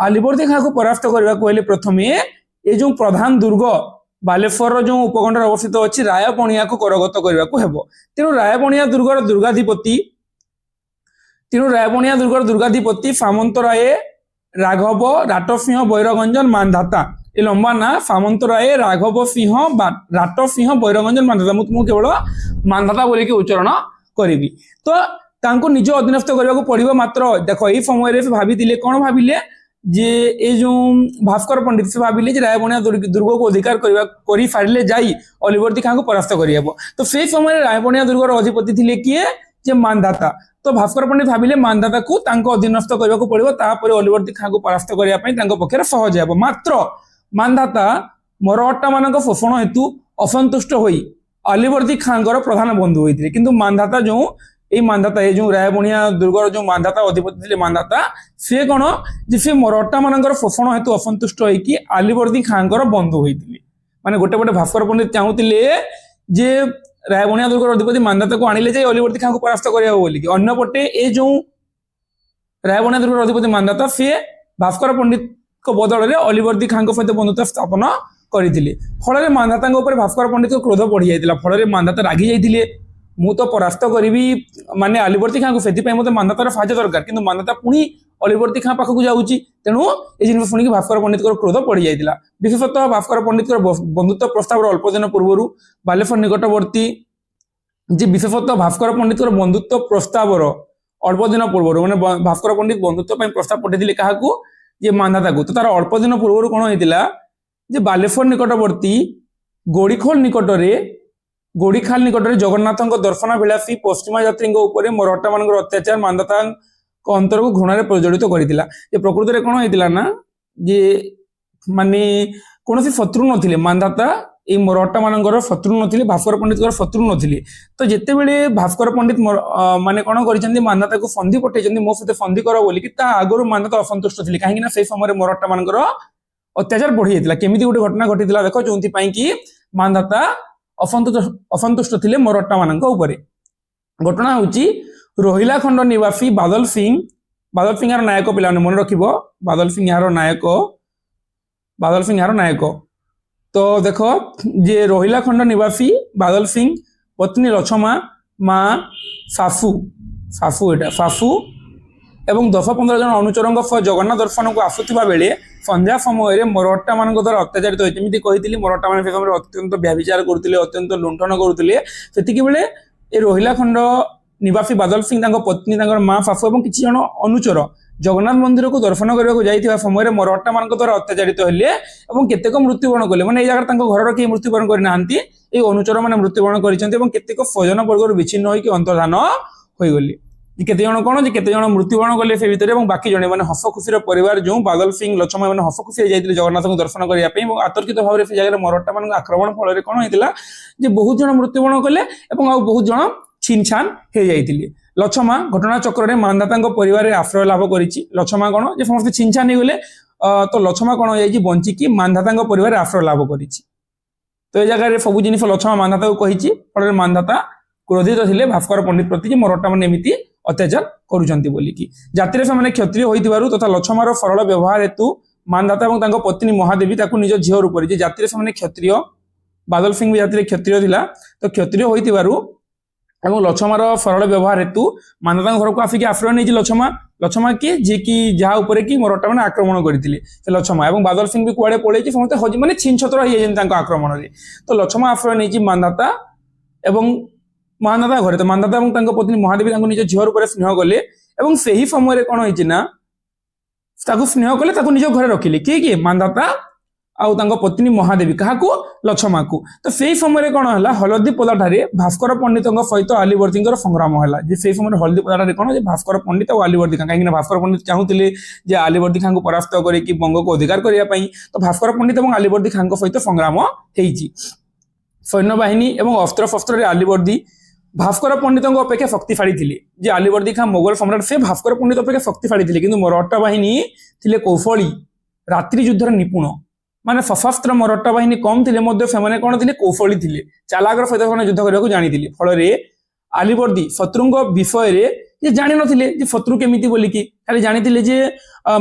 ଆଲିବର୍ଦୀ ଖାଁକୁ ପରାସ୍ତ କରିବାକୁ ହେଲେ ପ୍ରଥମେ ଏ ଯେଉଁ ପ୍ରଧାନ ଦୁର୍ଗ ବାଲେଶ୍ୱରର ଯେଉଁ ଉପକଣ୍ଠରେ ଅବସ୍ଥିତ ଅଛି ରାୟବଣିଆକୁ କରଗତ କରିବାକୁ ହେବ। ତେଣୁ ରାୟବଣିଆ ଦୁର୍ଗର ଦୁର୍ଗାଧିପତି ସାମନ୍ତରାୟ ରାଘବ ରାଟସିଂହ ବୈରଗଞ୍ଜନ ମାନ୍ଧାତା। ଏ ଲମ୍ବା ନା ସାମନ୍ତରାୟ ରାଘବ ସିଂହ ରାଟସିଂହ ବୈରଗଞ୍ଜନ ମାନ୍ଧାତା। ମୁଁ ତୁମକୁ କେବଳ ମାନ୍ଧାତା ବୋଲିକି ଉଚ୍ଚାରଣ କରିବି। ତ ତାଙ୍କୁ ନିଜ ଅଧୀନସ୍ଥ କରିବାକୁ ପଡିବ। ମାତ୍ର ଦେଖ ଏଇ ସମୟରେ ସେ ଭାବିଥିଲେ, କ'ଣ ଭାବିଲେ ଯେ ଏ ଯେଉଁ ଭାସ୍କର ପଣ୍ଡିତ ସେ ଭାବିଲେ ଯେ ରାୟବଣିଆ ଦୁର୍ଗକୁ ଅଧିକାର କରି ସାରିଲେ ଯାଇ ଅଲିବର୍ଦୀ ଖାଁକୁ ପରାସ୍ତ କରିହେବ। ତ ସେଇ ସମୟରେ ରାୟବଣିଆ ଦୁର୍ଗର ଅଧିପତି ଥିଲେ କିଏ? ଯେ ମାନ୍ଧାତା। ତ ଭାସ୍କର ପଣ୍ଡିତ ଭାବିଲେ ମାନ୍ଧାତାକୁ ତାଙ୍କ ଅଧୀନସ୍ଥ କରିବାକୁ ପଡିବ, ତାପରେ ଅଲିବର୍ଦୀ ଖାଁକୁ ପରାସ୍ତ କରିବା ପାଇଁ ତାଙ୍କ ପକ୍ଷରେ ସହଜ ହେବ। ମାତ୍ର ମାନ୍ଧାତା ମରହଟ୍ଟା ମାନଙ୍କ ଶୋଷଣ ହେତୁ ଅସନ୍ତୁଷ୍ଟ ହୋଇ ଅଲିବର୍ଦୀ ଖାଁଙ୍କର ପ୍ରଧାନ ବନ୍ଧୁ ହୋଇଥିଲେ। କିନ୍ତୁ ମାନ୍ଧାତା ଏ ଯେଉଁ ରାୟବଣିଆ ଦୁର୍ଗର ଯେଉଁ ମାନ୍ଧାତା ଅଧିପତି ଥିଲେ ମାନ୍ଧାତା, ସେ କ'ଣ ଯେ ସେ ମରହଟ୍ଟା ମାନଙ୍କର ଶୋଷଣ ହେତୁ ଅସନ୍ତୁଷ୍ଟ ହେଇକି ଆଲିବର୍ଦୀ ଖାଁଙ୍କର ବନ୍ଧୁ ହୋଇଥିଲେ। ମାନେ ଗୋଟେ ପଟେ ଭାସ୍କର ପଣ୍ଡିତ ଚାହୁଁଥିଲେ ଯେ ରାୟବଣିଆ ଦୁର୍ଗର ଅଧିପତି ମାନ୍ଧାତାକୁ ଆଣିଲେ ଯାଇ ଅଲିବର୍ଦୀ ଖାଁକୁ ପରାସ୍ତ କରିବାକୁ ବୋଲିକି, ଅନ୍ୟପଟେ ଏ ଯେଉଁ ରାୟବଣିଆ ଦୁର୍ଗର ଅଧିପତି ମାନ୍ଧାତା ସିଏ ଭାସ୍କର ପଣ୍ଡିତଙ୍କ ବଦଳରେ ଅଲିବର୍ଦୀ ଖାଁଙ୍କ ସହିତ ବନ୍ଧୁତା ସ୍ଥାପନ କରିଥିଲେ। ଫଳରେ ମାନ୍ଧାତାଙ୍କ ଉପରେ ଭାସ୍କର ପଣ୍ଡିତଙ୍କ କ୍ରୋଧ ବଢି ଯାଇଥିଲା। ଫଳରେ ମାନ୍ଧାତା ରାଗି ଯାଇଥିଲେ, ମୁଁ ତ ପରାସ୍ତ କରିବି ମାନେ ଅଲିବର୍ଦୀ ଖାଁକୁ, ସେଥିପାଇଁ ମୋତେ ମାନ୍ଧାତାର ସାହାଯ୍ୟ ଦରକାର। କିନ୍ତୁ ମାନ୍ଧାତା ପୁଣି ଅଲିବର୍ଦୀ ଖାଁ ପାଖକୁ ଯାଉଛି। ତେଣୁ ଏ ଜିନିଷ ଶୁଣିକି ଭାସ୍କର ପଣ୍ଡିତଙ୍କର କ୍ରୋଧ ପଡି ଯାଇଥିଲା। ବିଶେଷତଃ ଭାସ୍କର ପଣ୍ଡିତଙ୍କର ବନ୍ଧୁତ୍ୱ ପ୍ରସ୍ତାବର ଅଳ୍ପ ଦିନ ପୂର୍ବରୁ ବାଲେଶ୍ୱର ନିକଟବର୍ତ୍ତୀ ଯେ ବିଶେଷତଃ ଭାସ୍କର ପଣ୍ଡିତଙ୍କର ବନ୍ଧୁତ୍ୱ ପ୍ରସ୍ତାବର ଅଳ୍ପ ଦିନ ପୂର୍ବରୁ ମାନେ ଭାସ୍କର ପଣ୍ଡିତ ବନ୍ଧୁତ୍ୱ ପାଇଁ ପ୍ରସ୍ତାବ ପଠେଇଥିଲେ କାହାକୁ? ଯେ ମାନ୍ଧାତାକୁ। ତ ତାର ଅଳ୍ପ ଦିନ ପୂର୍ବରୁ କ'ଣ ହେଇଥିଲା ଯେ ବାଲେଶ୍ୱର ନିକଟବର୍ତ୍ତୀ ଗୋଡ଼ିଖାଲ ନିକଟରେ ଜଗନ୍ନାଥଙ୍କ ଦର୍ଶନାଭିଳାଷୀ ପଶ୍ଚିମା ଯାତ୍ରୀଙ୍କ ଉପରେ ମରହଟ୍ଟା ମାନଙ୍କର ଅତ୍ୟାଚାର ମାନ୍ଧାତାଙ୍କ ଅନ୍ତରକୁ ଘୃଣାରେ ପ୍ରଜ୍ୱଳିତ କରିଥିଲା। ଯେ ପ୍ରକୃତରେ କ'ଣ ହେଇଥିଲା ନା ଯେ ମାନେ କୌଣସି ଶତ୍ରୁ ନଥିଲେ ମାନ୍ଧାତା, এই ମରହଟ୍ଟା ମାନଙ୍କର ଶତ୍ରୁ ନଥିଲେ, ଭାସ୍କର ପଣ୍ଡିତଙ୍କର ଶତ୍ରୁ ନଥିଲେ। ତ ଯେତେବେଳେ ଭାସ୍କର ପଣ୍ଡିତ ମାନେ କ'ଣ କରିଛନ୍ତି ମାନ୍ଧାତାକୁ ସନ୍ଧି ପଠେଇଛନ୍ତି ମୋ ସହିତ ସନ୍ଧି କର ବୋଲିକି, ତା ଆଗରୁ ମାନ୍ଧାତା ଅସନ୍ତୁଷ୍ଟ ଥିଲେ। କାହିଁକି ନା ସେଇ ସମୟରେ ମରହଟ୍ଟା ମାନଙ୍କର ଅତ୍ୟାଚାର ବଢି ଯାଇଥିଲା। କେମିତି ଗୋଟେ ଘଟଣା ଘଟିଥିଲା ଦେଖ, ଯୋଉଥିପାଇଁ କି ମାନ୍ଧାତା ଅସନ୍ତୁଷ୍ଟ ଥିଲେ ମରହଟ୍ଟା ମାନଙ୍କ ଉପରେ। ଘଟଣା ହଉଛି ରୋହିଲା ଖଣ୍ଡ ନିବାସୀ ବାଦଲ ସିଂ ଏହାର ନାୟକ, ପିଲାମାନେ ମନେ ରଖିବ, ବାଦଲ ସିଂ ଏହାର ନାୟକ। ତ ଦେଖ ଯେ ରୋହିଲା ଖଣ୍ଡ ନିବାସୀ ବାଦଲ ସିଂ ପତ୍ନୀ ଲଛମା, ମା ଶାଶୁ ଏବଂ 10-15 ଜଣ ଅନୁଚରଙ୍କ ସହ ଜଗନ୍ନାଥ ଦର୍ଶନକୁ ଆସୁଥିବା ବେଳେ ସନ୍ଧ୍ୟା ସମୟରେ ମରହଟ୍ଟା ମାନଙ୍କ ଦ୍ୱାରା ଅତ୍ୟାଚାରିତ ହୋଇଛି। ଯେମିତି କହିଥିଲି ମରହଟ୍ଟା ମାନେ ସେ ସମୟରେ ଅତ୍ୟନ୍ତ ବ୍ୟଭିଚାର କରୁଥିଲେ, ଅତ୍ୟନ୍ତ ଲୁଣ୍ଠନ କରୁଥିଲେ। ସେତିକି ବେଳେ ଏ ରୋହିଲା ଖଣ୍ଡ ନିବାସୀ ବାଦଲ ସିଂ, ତାଙ୍କ ପତ୍ନୀ, ତାଙ୍କର ମା, ଶାଶୁ ଏବଂ କିଛି ଜଣ ଅନୁଚର ଜଗନ୍ନାଥ ମନ୍ଦିରକୁ ଦର୍ଶନ କରିବାକୁ ଯାଇଥିବା ସମୟରେ ମରହଟ୍ଟା ମାନଙ୍କ ଦ୍ୱାରା ଅତ୍ୟାଚାରିତ ହେଲେ ଏବଂ କେତେକ ମୃତ୍ୟୁବରଣ କଲେ। ମାନେ ଏଇ ଜାଗାରେ ତାଙ୍କ ଘରର କେହି ମୃତ୍ୟୁବରଣ କରିନାହାନ୍ତି, ଏଇ ଅନୁଚର ମାନେ ମୃତ୍ୟୁବରଣ କରିଛନ୍ତି ଏବଂ କେତେକ ସ୍ୱଜନ ବର୍ଗରୁ ବିଚ୍ଛିନ୍ନ ହୋଇକି ଅନ୍ତର୍ଧାନ ହୋଇଗଲେ। କେତେ ଜଣ ମୃତ୍ୟୁବରଣ କଲେ ସେ ଭିତରେ, ଏବଂ ବାକି ଜଣେ ମାନେ ହସ ଖୁସିର ପରିବାର ଯେଉଁ ବାଦଲ ସିଂ, ଲଛମା ମାନେ ହସ ଖୁସି ଯାଇଥିଲେ ଜଗନ୍ନାଥଙ୍କୁ ଦର୍ଶନ କରିବା ପାଇଁ ଏବଂ ଆତର୍କିତ ଭାବରେ ସେ ଜାଗାରେ ମରହଟ୍ଟା ମାନଙ୍କ ଆକ୍ରମଣ ଫଳରେ କ'ଣ ହେଇଥିଲା ଯେ ବହୁତ ଜଣ ମୃତ୍ୟୁବରଣ କଲେ ଏବଂ ଆଉ ବହୁତ ଜଣ ଛିନଛାନ ହେଇଯାଇଥିଲେ। ଲଛମା ଘଟଣା ଚକ୍ରରେ ମାନ୍ଧାତାଙ୍କ ପରିବାରରେ ଆଶ୍ରୟ ଲାଭ କରିଛି। ଲଛମା କ'ଣ ଯେ ସମସ୍ତେ ଛିନଛାନ ହେଇଗଲେ, ତ ଲଛମା କ'ଣ ହେଇଯାଇଛି ବଞ୍ଚିକି ମାନ୍ଧାତାଙ୍କ ପରିବାରରେ ଆଶ୍ରୟ ଲାଭ କରିଛି। ତ ଏ ଜାଗାରେ ସବୁ ଜିନିଷ ଲଛମା ମାନ୍ଧାତାକୁ କହିଛି। ଫଳରେ ମାନ୍ଧାତା କ୍ରୋଧିତ ଥିଲେ ଭାସ୍କର ପଣ୍ଡିତ ପ୍ରତି ଯେ ମରହଟ୍ଟା ମାନେ ଏମିତି ଅତ୍ୟାଚାର କରୁଛନ୍ତି ବୋଲିକି। ଜାତିରେ ସେମାନେ କ୍ଷତ୍ରିୟ ହୋଇଥିବାରୁ ତଥା ଲଛମାର ସରଳ ବ୍ୟବହାର ହେତୁ ମାନ୍ଧାତା ଏବଂ ତାଙ୍କ ପତ୍ନୀ ମହାଦେବୀ ତାକୁ ନିଜ ଝିଅ ରୂପରେ, ଯେ ଜାତିରେ ସେମାନେ କ୍ଷତ୍ରିୟ, ବାଦଲ ସିଂ ବି ଜାତିରେ କ୍ଷତ୍ରିୟ ଥିଲା, ତ କ୍ଷତ୍ରିୟ ହୋଇଥିବାରୁ ଏବଂ ଲଛମାର ସରଳ ବ୍ୟବହାର ହେତୁ ମାନ୍ଧାତାଙ୍କ ଘରକୁ ଆସିକି ଆଶ୍ରୟ ନେଇଛି ଲଛମା କିଏ? ଯିଏକି ଯାହା ଉପରେ କି ମରହଟ୍ଟା ମାନେ ଆକ୍ରମଣ କରିଥିଲେ ସେ ଲଛମା, ଏବଂ ବାଦଲ ସିଂ ବି କୁଆଡେ ପଳେଇଛି, ସମସ୍ତେ ମାନେ ଛିନ ଛତ୍ର ହେଇଯାଇଛନ୍ତି ତାଙ୍କ ଆକ୍ରମଣରେ। ତ ଲଛମା ଆଶ୍ରୟ ନେଇଛି ମାନ୍ଧାତା ଏବଂ ମାନ୍ଧାତା ଘରେ। ତ ମାନ୍ଧାତା ଏବଂ ତାଙ୍କ ପତ୍ନୀ ମହାଦେବୀ ତାଙ୍କୁ ନିଜ ଝିଅ ରୂପରେ ସ୍ନେହ କଲେ ଏବଂ ସେହି ସମୟରେ କ'ଣ ହେଇଛି ନା ତାକୁ ସ୍ନେହ କଲେ, ତାକୁ ନିଜ ଘରେ ରଖିଲେ। କିଏ? ମାନ୍ଧାତା आउ तांको पत्नी महादेवी काहाकू लछमा को। तो सेही समय कौन है हलदी पदाठारे भास्कर पंडित सहित आलीवर्दी संग्राम है जे से समय हलदी पदाठारे कौन भास्कर पंडित और आलीवर्दी खां कहीं भास्कर पंडित चाहूले जे आलीवर्दी खां को परास्त करके बंग को अधिकार करने तो भास्कर पंडित और आलीवर्दी खां सहित संग्राम होती सैन्यबाहिनी और अस्त्र शस्त्र आलीवर्दी भास्कर पंडित अपेक्षा शक्तिशाली थे जे आलीवर्दी खां मोगल सम्राट से भास्कर पंडित अपेक्षा शक्तिशाली थे किंतु मराठा बाहिनी थे कौशली रात्रि युद्धर निपुण माने सशस्त्र मराठा बाहिनी कम थे कौन थे कौशली थे चालाकर सहित युद्ध करने जानी फल आलीवर्दी शत्रु विषय ये जानी नथिले शत्रु केमिति बोलिकी खाली जानी जे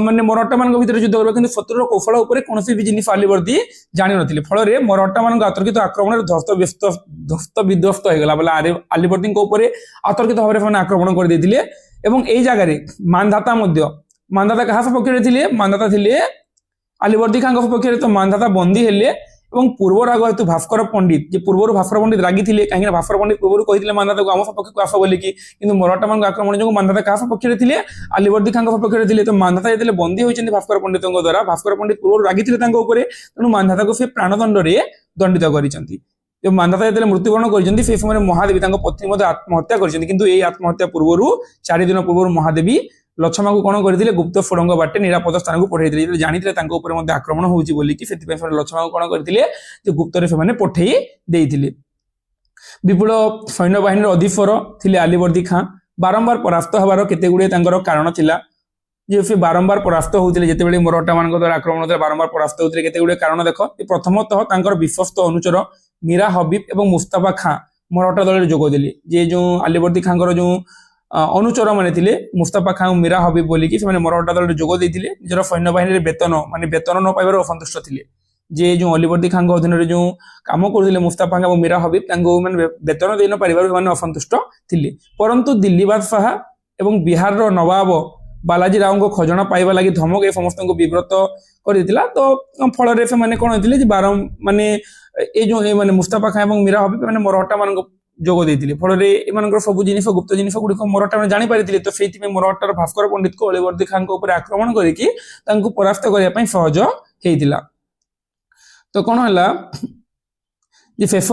माने मराठा मान भीतर युद्ध करबा किंतु शत्रुर कौशल उपर कोनोसी भी जिनिस आलीवर्दी जानी नथिले फल मराठा मान आतर्कित आक्रमण ध्वस्त विध्वस्त हो गला बोला आलीवर्दी ऊपर आतर्कित भाव में आक्रमण कर देथिले एवं एई जगह मानधाता मानधाता कहा सपक्ष थे मानधाता थे आलीवर्दी खां सपक्ष तो मानधाता बंदी हेले এবং पूर्व राग हेतु भास्कर पंडित जे पूर्व भास्कर पंडित रागी थे कहीं भास्कर पंडित पूर्व कही मानधाता को आम सपक्ष को आस बोलिकी किंतु मराठा मान आक्रमण जो मानधाता क्या सपक्ष थे आलीवर्दी खां सपक्ष थे तो मानधाता जो बंदी होती भास्कर पंडित द्वारा भास्कर पंडित पूर्व रागी थे तेणु मानधाता को से प्राणदंड दंडित कर मानधाता जो मृत्युवरण कर समय महादेवी पत्नी आत्महत्या कर आत्महत्या पूर्व 4 दिन पूर्व महादेवी लछमा को कौन करते गुप्त सुड़ंग बाटे निरापद स्थान को पठे जानी आक्रमण होची लछमा को कौन करते गुप्त से पठे देते विपुल सैन्य बाहिनी अधीश्वर थे आलीवर्दी खां बारंबार परास्त हबार केते गुड़े कारण थिला जे से बारंबार परास्त होते जिते मराठा मान द्वारा आक्रमण होता बारंबार परास्त होते केते गुड़े कारण देख प्रथमतः विश्वस्त अनुचर मीरा हबीब और मुस्ताफा खां मराठा दल जोगदेले जे जो आलीवर्दी खां जो अनुचर माने थिले मुस्ताफा खां मीरा हबीब बोलिकी से मराठा दल जोग देते निजर सैन्य बाहिनी वेतन माने वेतन न पाइबार असंतुष्ट थे जे जो आलीवर्दी खां अधीन जो कम करते मुस्ताफा खां और मीरा हबीब वेतन दे न पारिबार असंतुष्ट थे परंतु दिल्ली बादशाह और बिहार नवाब बालाजी राव को खजना पाइबा लगी धमक ए समस्त को विव्रत कर तो फल से कौन होते बारम माने ये जो माने मुस्ताफा खां और मीरा हबीब मैंने मराठा मान जोग देते फल एम सब जिन गुप्त जिन गुड़िक मराठा मैंने जापारी तो से मराठार भास्कर पंडित को आलीवर्दी खां आक्रमण करके परास्त करने सहज होता तो कौन है शेष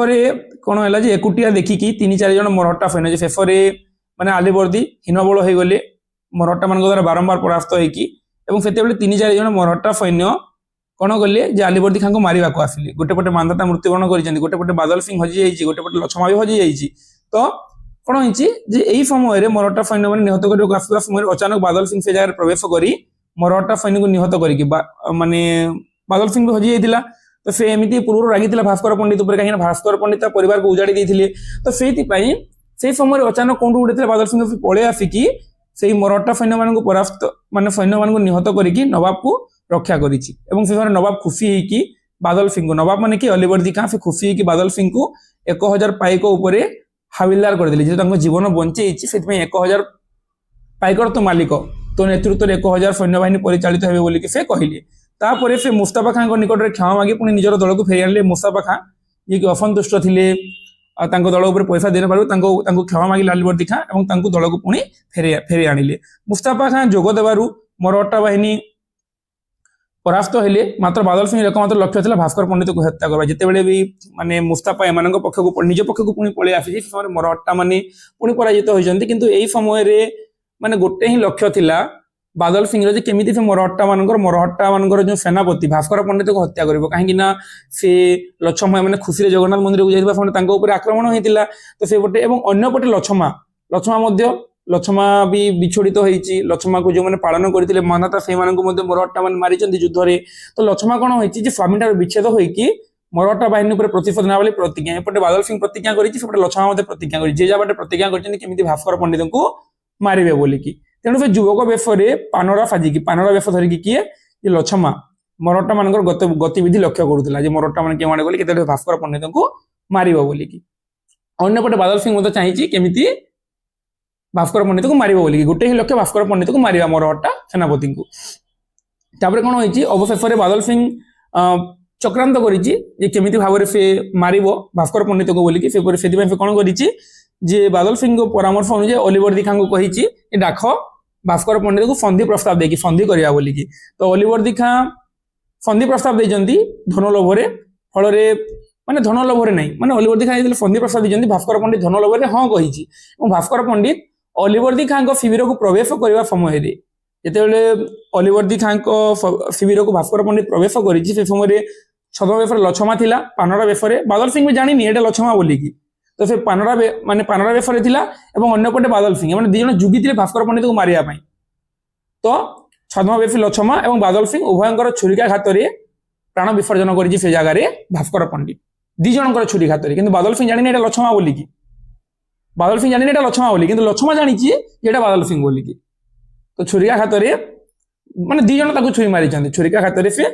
कौन है एकुटिया देखिकी 3-4 जन मराठा सैन्य शेष माने आलीवर्दी हीनबल हो गले मराठा मान द्वारा बारंबार परास्त होते 3-4 जन मराठा सैन्य कौन कले आलीवर्दी खां को मारिबा को आसिले गोटे पटे मानधाता मृत्युवरण कर गोटे पटे बादल सिंह हजि जाइए गोटे पटे लछमा भी हजि जाइए तो कौन होई समय मराठा सैन्य मैंने निहत करने आसला समय अचानक बादल सिंह से जगह प्रवेश करी मराठा सैन्य को निहत करके माने बादल सिंह भी हजि जाइए तो से एमती पूर्व रागी भास्कर पंडित कहीं भास्कर पंडित परिवार को उजाड़ी देते तो से समय अचानक कौन उड़े बादल सिंह पलि आसिकी से मराठा सैन्य मान परास्त मान सैन्य मान निहत करके नवाब को रक्षा करी नवाब खुशी होगी बादल सिंह को नवाब माने कि आलीवर्दी खां से खुशी होगी बादल सिंह को 1000 पाइक उपर हाविलदार करदे जो जीवन बंचे 1000 पाइकर तो मालिक तो नेतृत्व 1000 सैन्य बाहिनी परिचालित हे बोलिक से कहले तापर से मुस्ताफा खां निकट में क्षमा मागी पुणी निजर दल को फेरी आने मुस्ताफा खां जी असंतुष्ट थे दल उपर पैसा दे पारू क्षमा मागिले आलीवर्दी खां और दल को पुणी फेरी आनिले मुस्ताफा खां जोग देवारू मराठा बाहिनी परास्त हेले मात्र बादल सिंह एकमात्र लक्ष्य था भास्कर पंडित को हत्या करवा जिते भी माने मुस्ताफा एमान पक्ष को निज पक्ष को पुणी पलि आसी मराठा माने पुणी पराजित होइछन्ति किंतु एई समय रे माने गोटे ही लक्ष्य थिला बादल सिंह रे केमिति से मराठा मानकर जो सेनापति भास्कर पंडित को हत्या करिवो काहेकि ना से लक्ष्मण माने खुशी रे जगन्नाथ मंदिर को जाइबा समय तांको ऊपर आक्रमण होइतिला तो से पटे एवं अन्य पटे लक्ष्मण मध्य लक्ष्मा भी विछोड़ित होइछि लक्ष्मा को जो मैंने पालन करते मानधाता से मराठा मान मारी युद्ध रे तो लक्ष्मा कौन होइछि स्वामी विच्छेद होइकि मराठा बाहिनी पर प्रतिशोध ना बोली प्रतिज्ञा एपटे बादल सिंह प्रतिज्ञा करिछि सेपटे लक्ष्मा मते प्रतिज्ञा करि जे जाबाटे प्रतिज्ञा करछन्ति केमिति भास्कर पंडित को मारिबे बोलिकि तेणु से युवक वेशरे पानरा साजिकी पानरा वेश धरिकी किए ये लक्ष्मा मराठा मानकर गतिविधि लक्ष्य करुला मराठा मान केउआडे गले केते भास्कर पंडित को मारिबो बोलिकि अन्यपटे बादल सिंह मते चाहिछि केमिति भास्कर पंडित को मारिबो बोलिकि गोटे ही लक्ष्य भास्कर पंडित को मारिबा मराठा सेनापति को तापर कौन होइछि अवशेष बादल सिंह चक्रांत करिछि जे केमिति भाबरे से मारिबो भास्कर पंडित को बोलिकि से कौन करिछि जे बादल सिंह को परामर्श अनुसार आलीवर्दी खां को कहिछि डाक भास्कर पंडित को संधि प्रस्ताव देकी संधि करिया बोलिकि तो आलीवर्दी खां फंदी प्रस्ताव देइजंती धन लोभरे फलरे माने धन लोभरे नहीं माने अलिवर्दी खां जेतेले फंदी प्रस्ताव देइजंती भास्कर पंडित धन लोभरे हां कहिछि और भास्कर पंडित अलिवर्दी खां को शिविर को प्रवेश करबा समय रे जेतेले अलिवर्दी खां को शिविर को भास्कर पंडित प्रवेश करिछि से समय रे छद्म बेफर लछमा थिला पानरा बेफरे बादल सिंह भी जानिनी एटा लछमा बोली की तो से पानरा माने पानरा बेफरे थिला एवं अन्य पटे बादल सिंह माने दी जण जुगी थिले भास्कर पंडित को मारिया पई तो छद्म बेफी लछमा एवं बादल सिंह उभयंकर छुरिका घात रे प्राण विसर्जन करिछि से जगह रे भास्कर पंडित दी जनकर छुरी घात रे किंतु बादल सिंह जानिनी एटा लछमा बोली की बादल सिंह जानिनी एटा लछमा बोली किंतु लछमा जानिछि एटा बादल सिंह बोली की तो छुरिका घात रे माने दी जण ताको छुरी मारि छथि छुरिका घात रे से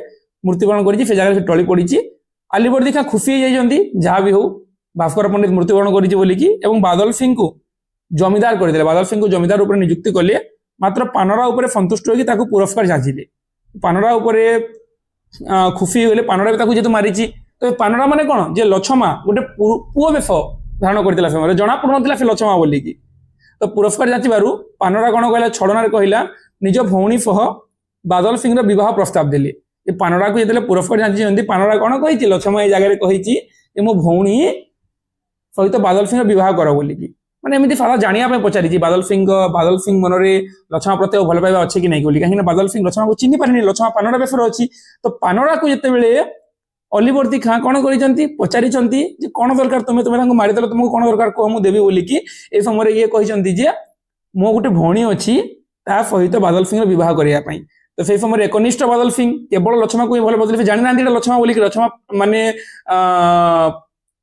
मृत्युवरण करिछि से जगह से टळी पडिछि अलिवर्दी खां खुशी हो जाइछन्ती जहा भी हो भास्कर पंडित मृत्युवरण करिछि बोली की एवं बादल सिंह को जमीदार कर दिले बादल सिंह को जमीदार ऊपर नियुक्ति कले मात्र पानरा ऊपर संतुष्ट होगी ताको पुरस्कार जाचिले पानरा ऊपर खुशी होले पानरा भी ताको जेतु मारिछि तो पानरा माने कोन जे लछमा गोटे पुओ बेफ धारण करथिला समय जना पड़नथिला से लछमा बोली की तो पुरस्कार जाचिबारु पानरा कोन कहला छडनार कहला निज भौणी सह बादल सिंह रो विवाह प्रस्ताव देले ए पानरा को जेतले पुरस्कार जाचिछन्ती पानरा कोन कहिछि लछमा ए जगह रे कहिछि ए मो भौणी सहित बादल सिंह विवाह कर बोली की माने एमिति सारा जानिया पे पचारिछि बादल सिंह मनरे लछमा प्रति भल पाइबा अछि कि नै बोली काहे बादल सिंह लछमा को चिन्हि पारिनी लछमा पानरा बेफर अछि तो पानरा को जेते बेले अलिवर्दी खां कोन करिसंती पचारिसंती जे कोन दरकार तुमे तांको मारि देलो तुमको कोन दरकार को मु देबी बोली की ए समय ये कहिसंती जे मो गुटे भौणी अछि ता सहित बादल सिंह विवाह करिया पई तो से समय एकनिष्ठ बादल सिंह केवल लछमा को भल बदले जानि नांदी लछमा बोली की लछमा माने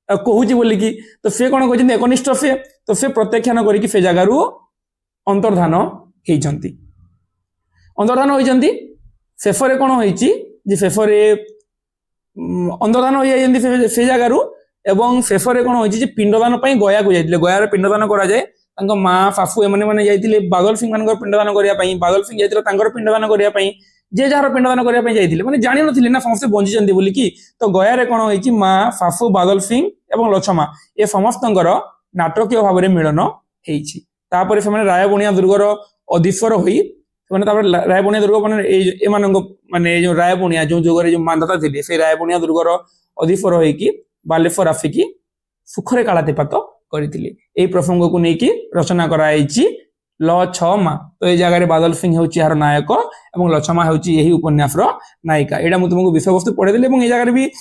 कहूची बोली की तो से कोन कहिसंती एकनिष्ठ से तो से प्रत्याख्यान करी की से जगह रु अंतर्धान हेइचंती अंतर्धान होइचंती शेषरे कोन होइची जे शेषरे अंतर्धान हो जाइछन्ती से जगह रु एवं शेषरे कोन होइची जे पिंडदान पई गया को जाइतिले गया रे पिंडदान करा जाय तांको मां सासू एमने माने जाइतिले बादल सिंह मानकर पिंडदान करिया पई बादल सिंह जाइतिले तांकर पिंडदान करिया पई जे जार पिंडदान करिया पई जाइतिले माने जानि नथिले ना समस्त बंजी जंदी बोली की तो गया रे कोन होइची मां सासू बादल सिंह एवं लछमा ए समस्तंकर नाटकीय भाव में मिलन हेइछि तापर से माने रायबुनिया दुर्गर अधीश्वर होई माने तापर रायबुनिया दुर्ग माने ए मानक माने जो रायबुनिया जो जोगरे जो मानदाता थिले से रायबुनिया दुर्गर अधीश्वर होई की बालेश्वर आफिकी सुखरे कालातिपात करथिले ए प्रसंग को नेकी रचना कराइछि लछमा तो ए जगह रे बादल सिंह होछि यार नायक एवं लछमा होछि एही उपन्यास रो नायिका एडा मु तुमको विषय वस्तु पढे देले एवं ए जगह रे भी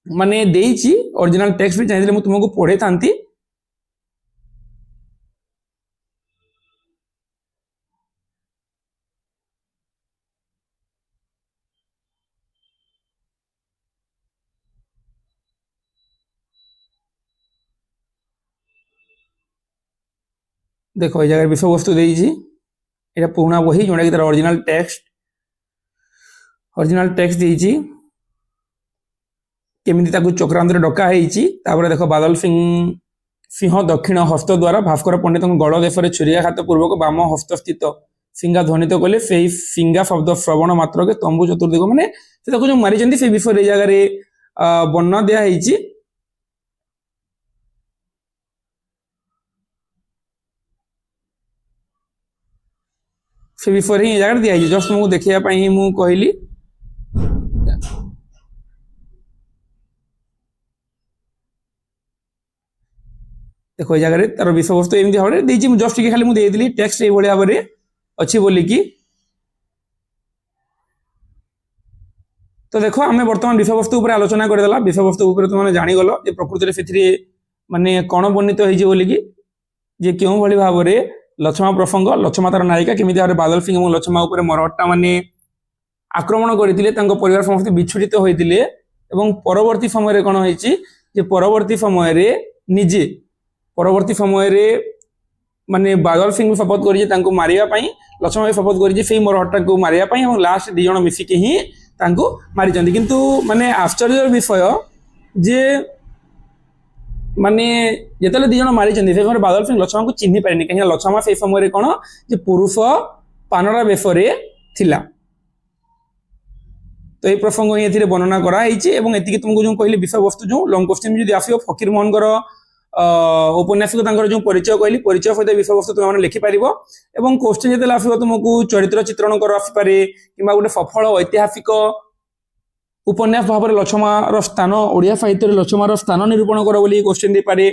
माने देइछि ओरिजिनल टेक्स्ट भी चाहिए मु तुमको पढे थांती देखो ये जगह विषय वस्तु देइछि एटा पुराना बही जोडा कि तार ओरिजिनल टेक्स्ट देइछि केमिति ताकू चक्रांत रे डका हेइछि तापर देखो बादल सिंह दक्षिण हस्त द्वारा भास्कर पंडित गड़ देश रे छुरिया घात पूर्वक वाम हस्त स्थित सिंगा ध्वनित कले सेही सिंगा शब्द श्रवण मात्र के तंबू चतुर्दिग माने से ताकू जो मारि जंती से विषय रे जगह रे वर्णन दिया हेइछि से विषय ही जगह दिया जस्ट मुझे देखिया पाई मु कहली देखो ये जगह तार विषय वस्तु एमती भाव में जस्ट खाली मुझे देदी टेक्स्ट ये भाव में अच्छी बोलिकी तो देखो आम बर्तमान विषय वस्तु आलोचना करदेला विषय वस्तु तुमने जानीगल प्रकृति से माने कौन वर्णित होगी जे क्यों भली भाव में लछमा प्रसंग लछमा तार नायिका केमी भाव बादल सिंह और लछमा उपर मरहट्टा माने आक्रमण करते परिवार समस्त विच्छुड़ित होते परवर्ती समय कौन हो परवर्ती समय निजे परवर्ती समय माने बादल सिंह शपथ कर मारे लछमा भी शपथ कर मरहट्टा को मारे लास्ट दी जन मिसिकी ही मारी किंतु माने आश्चर्य विषय जे माने जेतले दी जन मारी से समय बादल सिंह लछमा को चिन्हि पारेनी कहीं लछमा से समय कौन जे पुरुष पानरा बेशरे थिला तो ये प्रसंग ये वर्णना कराई तुमको जो कहली विषय वस्तु जो लंग क्वेश्चन जो आसो फकीर मोहन उपन्यासिक जो परिचय कहली परिचय सहित विषय वस्तु तुम लिखिपार क्वेश्चन जो आसो तुमको चरित्र चित्रण कर आसपे कि गोटे सफल ऐतिहासिक उपन्यास भाव में लछमार स्थान ओडिया साहित्य लछमार स्थान निरूपण कर बोली क्वेश्चन दे पारे।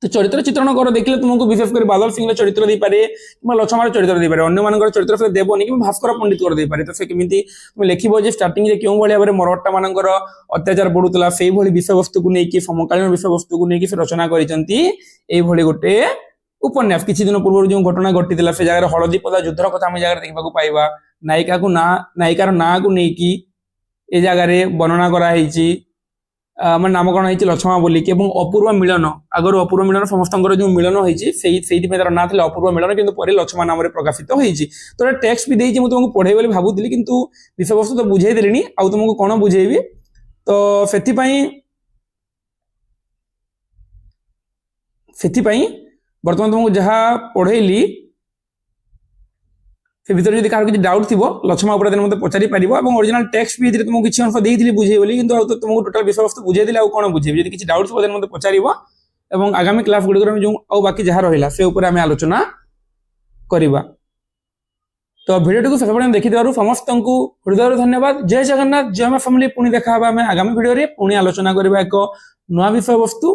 तो चरित्र चित्रण कर देखिले तुमको विशेषकर बादल सिंह चरित्र दे पारे कि लछमार चरित्र दे पारे, अन्य मानकर चरित्र से देबनी कि भास्कर पंडित कर दे पारे। तो से केमिति तुम लेखिबो जे स्टार्टिंग रे केउ भलिया बारे मरहट्टा मानकर अत्याचार बढ़ुतला सेही भली विषय वस्तु को नेकी समकालीन विषय वस्तु को नेकी से रचना करिसंती एई भली गोटे उपन्यास। किछि दिन पूर्व जो घटना घटितला से जगह हळदी पदा युद्धर कथा हम जगह देखा पाइबा। नायिका को ना नायिकार ना को नेकी ए जगह वर्णना करा ହେଇଛି। ମାନେ ନାମକରଣ ହେଇଛି ଲଛମା ବୋଲିକି ଏବଂ ଅପୂର୍ବ ମିଳନ। ଆଗରୁ ଅପୂର୍ବ ମିଳନ ସମସ୍ତଙ୍କର ଯୋଉ ମିଳନ ହେଇଛି ସେଇଥିପାଇଁ ତାର ନାଁ ଥିଲା ଅପୂର୍ବ ମିଳନ, କିନ୍ତୁ ପରେ ଲଛମା ନାମରେ ପ୍ରକାଶିତ ହେଇଛି। ତ ଏଟା ଟେକ୍ସଟ ବି ଦେଇଛି, ମୁଁ ତୁମକୁ ପଢେଇବି ବୋଲି ଭାବୁଥିଲି କିନ୍ତୁ ବିଷୟବସ୍ତୁ ତ ବୁଝେଇ ଦେଲିଣି, ଆଉ ତୁମକୁ କଣ ବୁଝେଇବି। ତ ସେଥିପାଇଁ ବର୍ତ୍ତମାନ ତୁମକୁ ଯାହା ପଢେଇଲି से भीतर जदि काହାର କିଛି डाउट थिबो लछमा ऊपर मते पचारि पारिबो এবং ओरिजिनल टेक्स्ट भी इधर तुमको किछि अंश देइथिली बुझेइ बोली, किंतु आ तो तुमको टोटल विषय वस्तु बुझेइ दिले आ कोन बुझेइ। जदि किछि डाउट थिबो देन मते पचारिबो এবং आगामी क्लास गुडी हम जो आ बाकी जहा रहिला से ऊपर हम आलोचना करिबा। तो वीडियो को शेष पर्यंत देखि देबारु समस्तंकु हृदयରୁ धन्यवाद। जय जगन्नाथ, जय मां फैमिली। पुणी देखा हबा हम आगामी वीडियो रे, पुणी आलोचना करिबा एक नया विषय वस्तु।